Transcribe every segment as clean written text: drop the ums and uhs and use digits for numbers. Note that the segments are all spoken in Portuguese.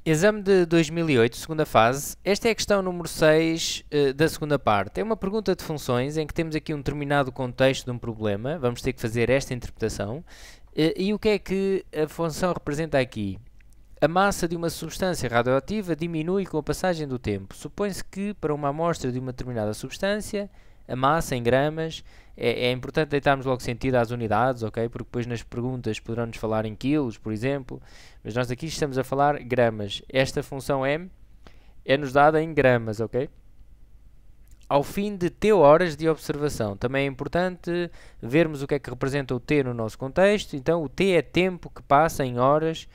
Exame de 2008, segunda fase. Esta é a questão número 6 da segunda parte. É uma pergunta de funções em que temos aqui um determinado contexto de um problema. Vamos ter que fazer esta interpretação. E o que é que a função representa aqui? A massa de uma substância radioativa diminui com a passagem do tempo. Supõe-se que para uma amostra de uma determinada substância, a massa em gramas, é importante deitarmos logo sentido às unidades, ok? Porque depois nas perguntas poderão-nos falar em quilos, por exemplo, mas nós aqui estamos a falar gramas. Esta função m é-nos dada em gramas, ok? Ao fim de t horas de observação. Também é importante vermos o que é que representa o t no nosso contexto. Então o t é tempo que passa em horas,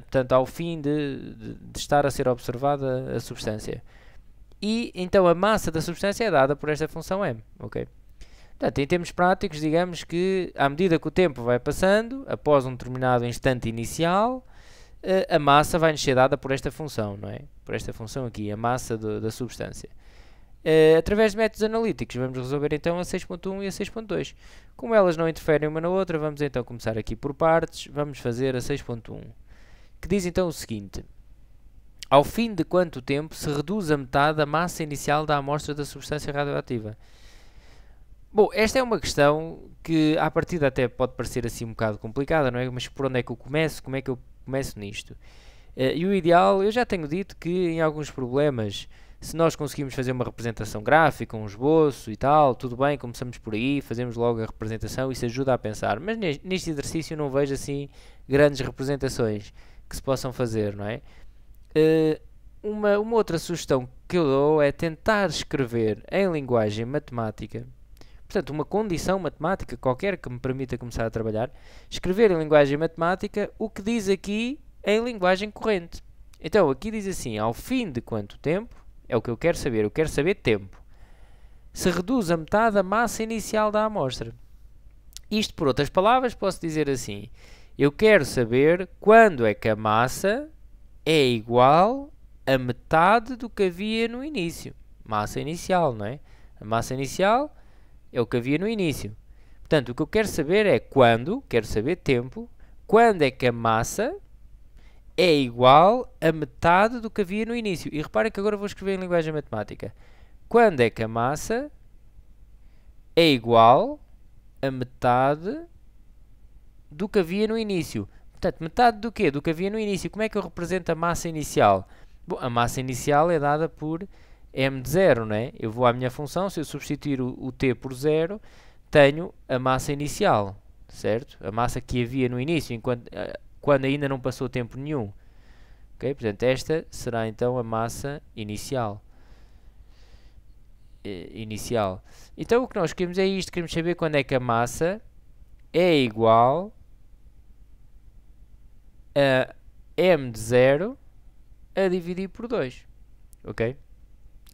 portanto, ao fim de estar a ser observada a substância. E então a massa da substância é dada por esta função m, ok? Portanto, em termos práticos, digamos que à medida que o tempo vai passando, após um determinado instante inicial, a massa vai nos ser dada por esta função, não é? Por esta função aqui, a massa da substância. Através de métodos analíticos, vamos resolver então a 6.1 e a 6.2. Como elas não interferem uma na outra, vamos então começar aqui por partes. Vamos fazer a 6.1, que diz então o seguinte: ao fim de quanto tempo se reduz a metade a massa inicial da amostra da substância radioativa? Bom, esta é uma questão que à partida até pode parecer assim um bocado complicada, não é? Mas por onde é que eu começo? Como é que eu começo nisto? E o ideal, eu já tenho dito que em alguns problemas, se nós conseguimos fazer uma representação gráfica, um esboço e tal, tudo bem, começamos por aí, fazemos logo a representação, isso ajuda a pensar. Mas neste exercício não vejo assim grandes representações que se possam fazer, não é? Uma outra sugestão que eu dou é tentar escrever em linguagem matemática. Portanto, uma condição matemática qualquer que me permita começar a trabalhar, escrever em linguagem matemática o que diz aqui em linguagem corrente. Então, aqui diz assim, ao fim de quanto tempo, é o que eu quero saber tempo, se reduz a metade a massa inicial da amostra. Isto, por outras palavras, posso dizer assim, eu quero saber quando é que a massa é igual a metade do que havia no início. Massa inicial, não é? A massa inicial é o que havia no início. Portanto, o que eu quero saber é quando, quero saber tempo, quando é que a massa é igual a metade do que havia no início. E reparem que agora vou escrever em linguagem matemática. Quando é que a massa é igual a metade do que havia no início. Portanto, metade do quê? Do que havia no início. Como é que eu represento a massa inicial? Bom, a massa inicial é dada por m de 0, não é? Eu vou à minha função, se eu substituir o t por 0, tenho a massa inicial, certo? A massa que havia no início, quando ainda não passou tempo nenhum. Okay? Portanto, esta será então a massa inicial. Então, o que nós queremos é isto. Queremos saber quando é que a massa é igual a m de 0 a dividir por 2. Ok?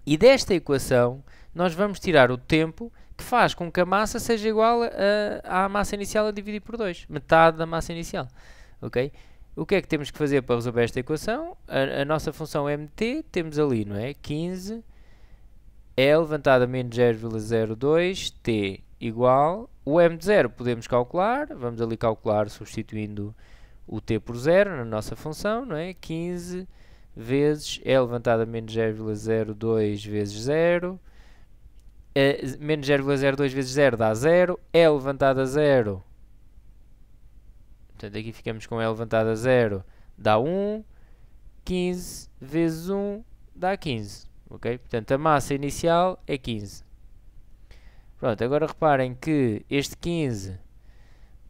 E desta equação, nós vamos tirar o tempo que faz com que a massa seja igual à massa inicial a dividir por 2. Metade da massa inicial. Ok? O que é que temos que fazer para resolver esta equação? A nossa função mt, temos ali, não é? 15 é levantado a menos 0,02 t igual... O m de 0 podemos calcular. Vamos ali calcular substituindo o t por 0 na nossa função, não é? 15 vezes é levantado a menos 0,02 vezes 0. Menos 0,02 vezes 0 dá 0. É levantado a 0. Portanto, aqui ficamos com E levantado a 0, dá 1. 15 vezes 1 dá 15. Ok? Portanto, a massa inicial é 15. Pronto, agora reparem que este 15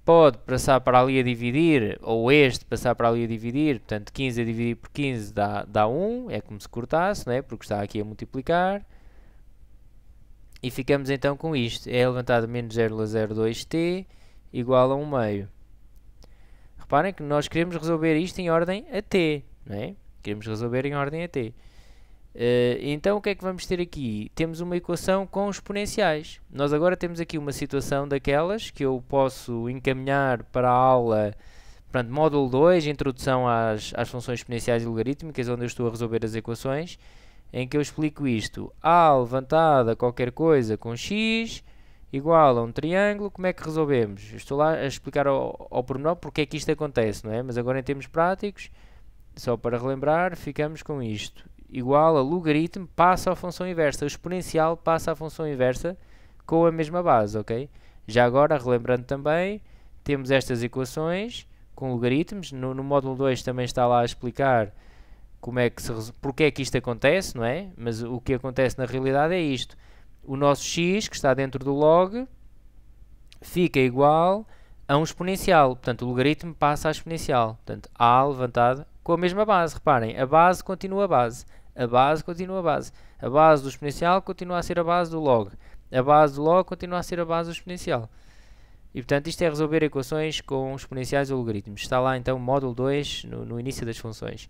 pode passar para ali a dividir, ou este passar para ali a dividir, portanto 15 a dividir por 15 dá 1, é como se cortasse, não é? Porque está aqui a multiplicar. E ficamos então com isto, é levantado a menos 0,02t igual a 1 meio. Reparem que nós queremos resolver isto em ordem a t, não é? Queremos resolver em ordem a t. Então o que é que vamos ter aqui? Temos uma equação com exponenciais. Nós agora temos aqui uma situação daquelas que eu posso encaminhar para a aula, portanto, módulo 2, introdução às funções exponenciais e logarítmicas, onde eu estou a resolver as equações, em que eu explico isto. A levantada qualquer coisa com x igual a um triângulo, como é que resolvemos? Eu estou lá a explicar ao pormenor porque é que isto acontece, não é? Mas agora em termos práticos, só para relembrar, ficamos com isto. Igual a logaritmo passa à função inversa. O exponencial passa à função inversa com a mesma base, ok? Já agora, relembrando também, temos estas equações com logaritmos. No módulo 2 também está lá a explicar porque é que isto acontece, não é? Mas o que acontece na realidade é isto. O nosso x, que está dentro do log, fica igual a um exponencial. Portanto, o logaritmo passa a exponencial. Portanto, a levantado com a mesma base. Reparem, a base continua a base. A base continua a base. A base do exponencial continua a ser a base do log. A base do log continua a ser a base do exponencial. E, portanto, isto é resolver equações com exponenciais ou logaritmos. Está lá, então, módulo 2, no início das funções.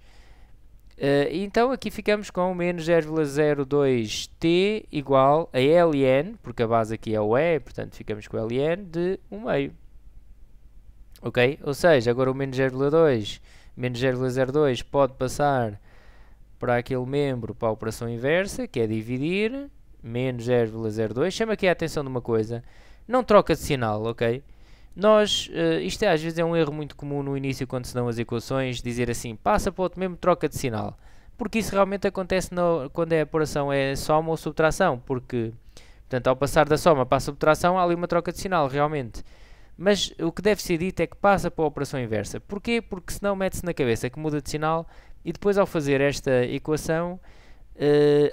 Então, aqui ficamos com menos 0,02t igual a ln, porque a base aqui é o e, portanto, ficamos com ln de 1 meio. Ok? Ou seja, agora o menos 0,02 pode passar para aquele membro para a operação inversa, que é dividir, menos 0,02. Chama aqui a atenção de uma coisa, não troca de sinal, ok? Isto às vezes é um erro muito comum no início quando se dão as equações, dizer assim, passa para outro membro, troca de sinal. Porque isso realmente acontece quando a operação é soma ou subtração, porque, portanto, ao passar da soma para a subtração, há ali uma troca de sinal, realmente. Mas o que deve ser dito é que passa para a operação inversa. Porquê? Porque senão mete-se na cabeça que muda de sinal e depois ao fazer esta equação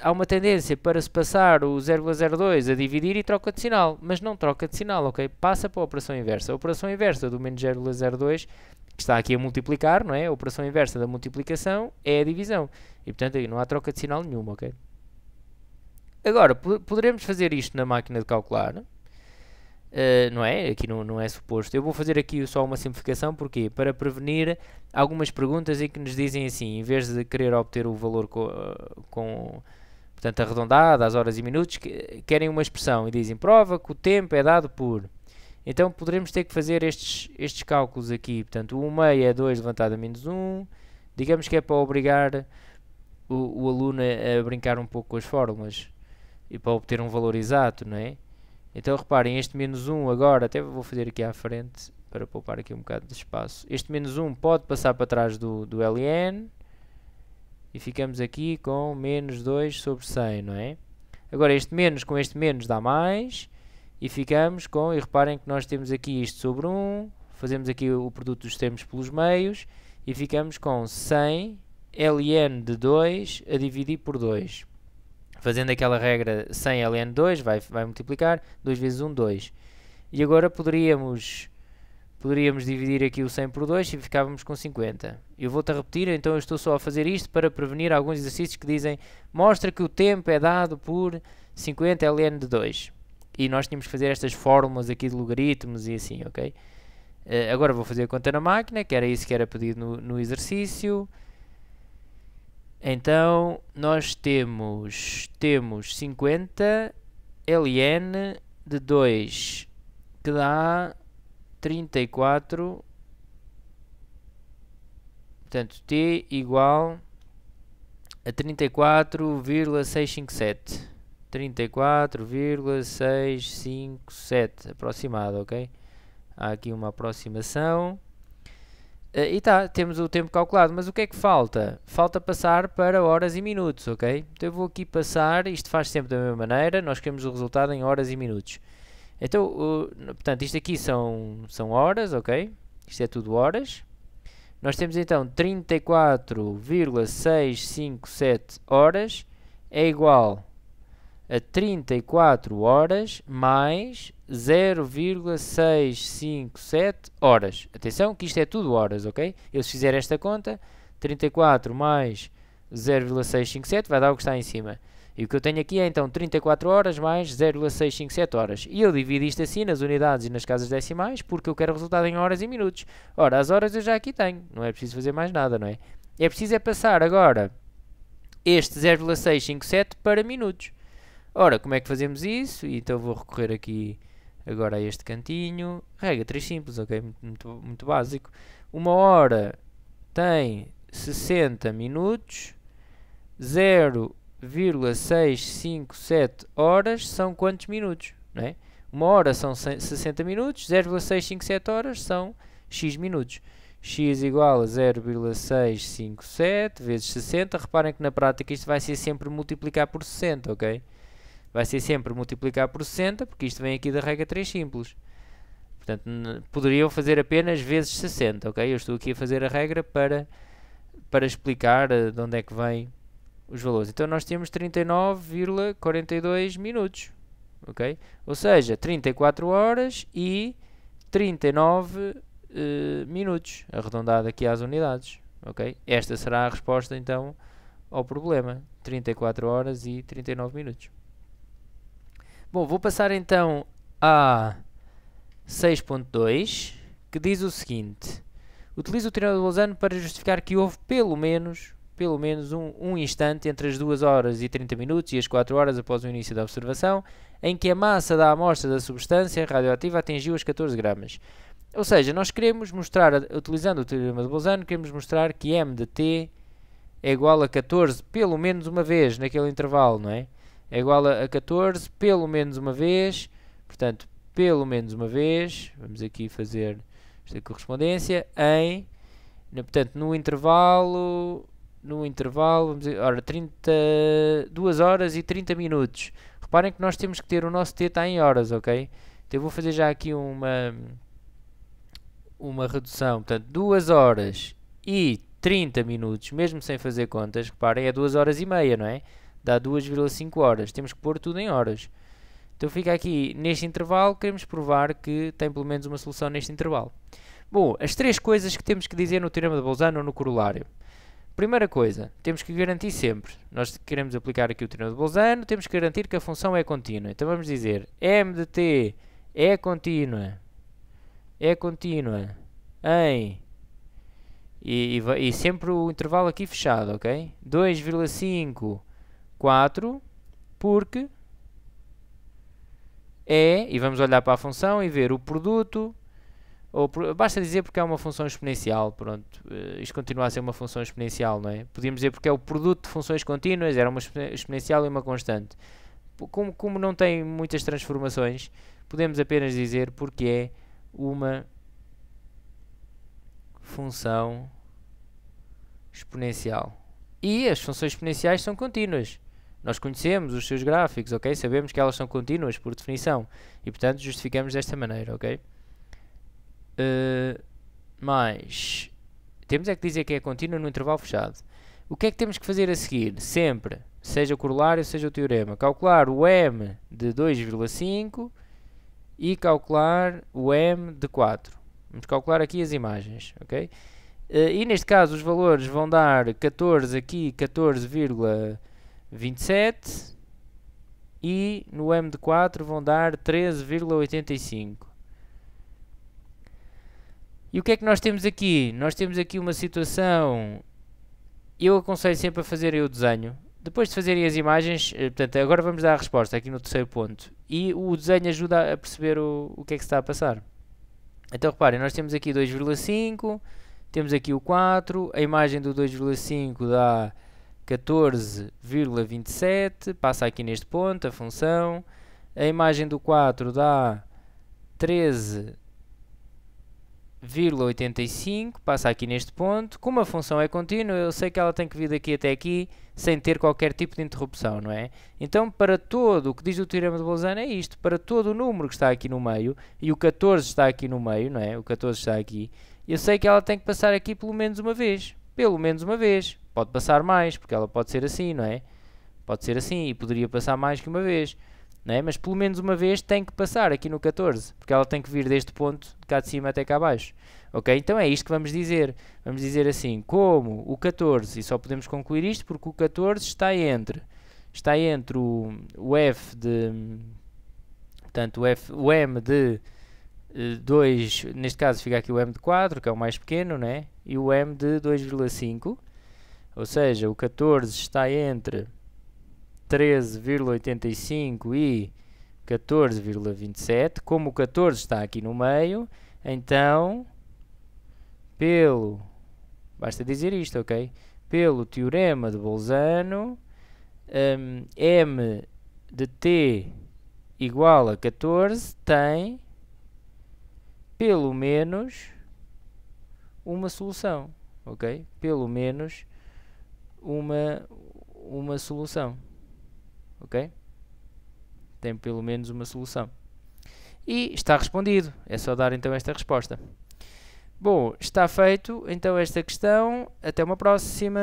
há uma tendência para se passar o 0,02 a dividir e troca de sinal. Mas não troca de sinal, ok? Passa para a operação inversa. A operação inversa do menos 0,02, que está aqui a multiplicar, não é? A operação inversa da multiplicação é a divisão. E portanto aí não há troca de sinal nenhuma, ok? Agora, poderemos fazer isto na máquina de calcular. Não é? Aqui não é suposto. Eu vou fazer aqui só uma simplificação, porquê? Para prevenir algumas perguntas em que nos dizem assim, em vez de querer obter o valor portanto, arredondado, às horas e minutos, querem uma expressão e dizem, prova que o tempo é dado por... Então, poderemos ter que fazer estes cálculos aqui. Portanto, o 1 meio é 2 levantado a menos 1. Digamos que é para obrigar o aluno a brincar um pouco com as fórmulas e para obter um valor exato, não é? Então reparem, este menos 1 agora, até vou fazer aqui à frente para poupar aqui um bocado de espaço. Este menos 1 pode passar para trás do ln e ficamos aqui com menos 2 sobre 100, não é? Agora este menos com este menos dá mais e ficamos com, e reparem que nós temos aqui isto sobre 1, fazemos aqui o produto dos termos pelos meios e ficamos com 100 ln de 2 a dividir por 2. Fazendo aquela regra 100 ln2, vai multiplicar, 2 vezes 1, 2. E agora poderíamos dividir aqui o 100 por 2 e ficávamos com 50. Eu vou-te a repetir, então eu estou só a fazer isto para prevenir alguns exercícios que dizem mostra que o tempo é dado por 50 ln de 2. E nós tínhamos que fazer estas fórmulas aqui de logaritmos e assim, ok? Agora vou fazer a conta na máquina, que era isso que era pedido no exercício. Então, nós temos 50 ln de 2, que dá 34, portanto, t igual a 34,657. 34,657, aproximado, ok? Há aqui uma aproximação. E temos o tempo calculado, mas o que é que falta? Falta passar para horas e minutos, ok? Então eu vou aqui passar, isto faz sempre da mesma maneira, nós queremos o resultado em horas e minutos. Então, portanto, isto aqui são horas, ok? Isto é tudo horas. Nós temos então 34,657 horas é igual a 34 horas mais 0,657 horas. Atenção que isto é tudo horas, ok? Eu se fizer esta conta, 34 mais 0,657 vai dar o que está em cima. E o que eu tenho aqui é então 34 horas mais 0,657 horas. E eu divido isto assim nas unidades e nas casas decimais porque eu quero o resultado em horas e minutos. Ora, as horas eu já aqui tenho. Não é preciso fazer mais nada, não é? É preciso passar agora este 0,657 para minutos. Ora, como é que fazemos isso? Então vou recorrer aqui agora a este cantinho. Regra 3 simples, ok? Muito básico. Uma hora tem 60 minutos. 0,657 horas são quantos minutos? Não é? Uma hora são 60 minutos. 0,657 horas são x minutos. x igual a 0,657 vezes 60. Reparem que na prática isto vai ser sempre multiplicar por 60, ok? Vai ser sempre multiplicar por 60, porque isto vem aqui da regra 3 simples. Portanto, poderiam fazer apenas vezes 60, ok? Eu estou aqui a fazer a regra para explicar de onde é que vem os valores. Então nós temos 39,42 minutos, ok? Ou seja, 34 horas e 39 minutos, arredondado aqui às unidades, ok? Esta será a resposta então ao problema, 34 horas e 39 minutos. Bom, vou passar então a 6.2, que diz o seguinte: utiliza o teorema de Bolzano para justificar que houve pelo menos um instante entre as 2 horas e 30 minutos e as 4 horas após o início da observação, em que a massa da amostra da substância radioativa atingiu as 14 gramas. Ou seja, nós queremos mostrar, utilizando o teorema de Bolzano, queremos mostrar que m de t é igual a 14 pelo menos uma vez naquele intervalo, não é? É igual a 14 pelo menos uma vez, portanto, pelo menos uma vez, vamos aqui fazer esta correspondência, portanto, no intervalo, vamos dizer, ora, 2 horas e 30 minutos. Reparem que nós temos que ter o nosso t está em horas, ok? Então eu vou fazer já aqui uma redução, portanto, 2 horas e 30 minutos, mesmo sem fazer contas, reparem, é 2 horas e meia, não é? Dá 2,5 horas, temos que pôr tudo em horas. Então fica aqui, neste intervalo, queremos provar que tem pelo menos uma solução neste intervalo. Bom, as 3 coisas que temos que dizer no teorema de Bolzano ou no corolário. Primeira coisa, temos que garantir sempre, nós queremos aplicar aqui o teorema de Bolzano, temos que garantir que a função é contínua. Então vamos dizer, m de t é contínua em, e sempre o intervalo aqui fechado, ok? 2,54, porque e vamos olhar para a função e ver o produto, basta dizer porque é uma função exponencial, pronto, isto continua a ser uma função exponencial, não é? Podíamos dizer porque é o produto de funções contínuas, era uma exponencial e uma constante. Como não tem muitas transformações, podemos apenas dizer porque é uma função exponencial. E as funções exponenciais são contínuas. Nós conhecemos os seus gráficos, ok? Sabemos que elas são contínuas por definição. E, portanto, justificamos desta maneira, ok? Mas temos é que dizer que é contínua no intervalo fechado. O que é que temos que fazer a seguir? Sempre, seja o corolário, seja o teorema. Calcular o m de 2,5 e calcular o m de 4. Vamos calcular aqui as imagens, ok? E neste caso os valores vão dar 14 aqui, 14,27 e no m de 4 vão dar 13,85. E o que é que nós temos aqui? Nós temos aqui uma situação, eu aconselho sempre a fazerem o desenho. Depois de fazerem as imagens, portanto, agora vamos dar a resposta aqui no terceiro ponto. E o desenho ajuda a perceber o que é que se está a passar. Então reparem, nós temos aqui 2,5, temos aqui o 4, a imagem do 2,5 dá 14,27, passa aqui neste ponto, a função. A imagem do 4 dá 13,85, passa aqui neste ponto. Como a função é contínua, eu sei que ela tem que vir daqui até aqui sem ter qualquer tipo de interrupção, não é? Então, para todo o que diz o teorema de Bolzano é isto, para todo o número que está aqui no meio, e o 14 está aqui no meio, não é? O 14 está aqui, eu sei que ela tem que passar aqui pelo menos uma vez. Pelo menos uma vez. Pode passar mais, porque ela pode ser assim, não é? Pode ser assim, e poderia passar mais que uma vez. Não é? Mas pelo menos uma vez tem que passar aqui no 14, porque ela tem que vir deste ponto, de cá de cima até cá abaixo. Ok? Então é isto que vamos dizer. Vamos dizer assim, como o 14, e só podemos concluir isto porque o 14 está entre o f de, portanto, o m de 2, neste caso fica aqui o m de 4, que é o mais pequeno, né? E o m de 2,5, ou seja, o 14 está entre 13,85 e 14,27. Como o 14 está aqui no meio, então, basta dizer isto, ok? Pelo teorema de Bolzano, m de t igual a 14 tem pelo menos uma solução, ok? Pelo menos uma solução, ok? Tem pelo menos uma solução. E está respondido, é só dar então esta resposta. Bom, está feito então esta questão, até uma próxima!